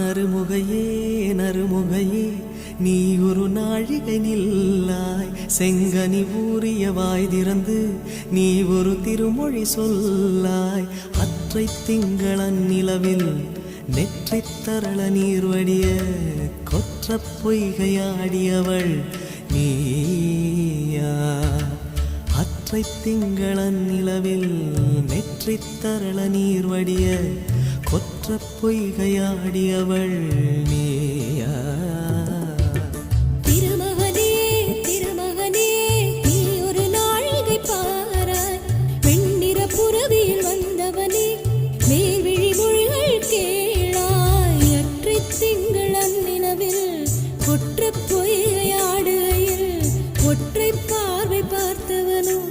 நறுமுகையே நறுமுகையே நீ ஒரு நாழிகை நில்லாய் செங்கனி ஊறிய வாய் திறந்து நீ ஒரு திருமொழி சொல்லாய் அற்றை திங்களன் நிலவில் நெற்றித் தரள நீர் வடிய கொற்ற பொய்கையாடியவள் நீயா அற்றை திங்களன் நிலவில் நெற்றித் தரள நீர் வடிய கொற்ற பொய்கையாடியவள் நீயா ஒற்றை பார்வை பார்த்தவனும்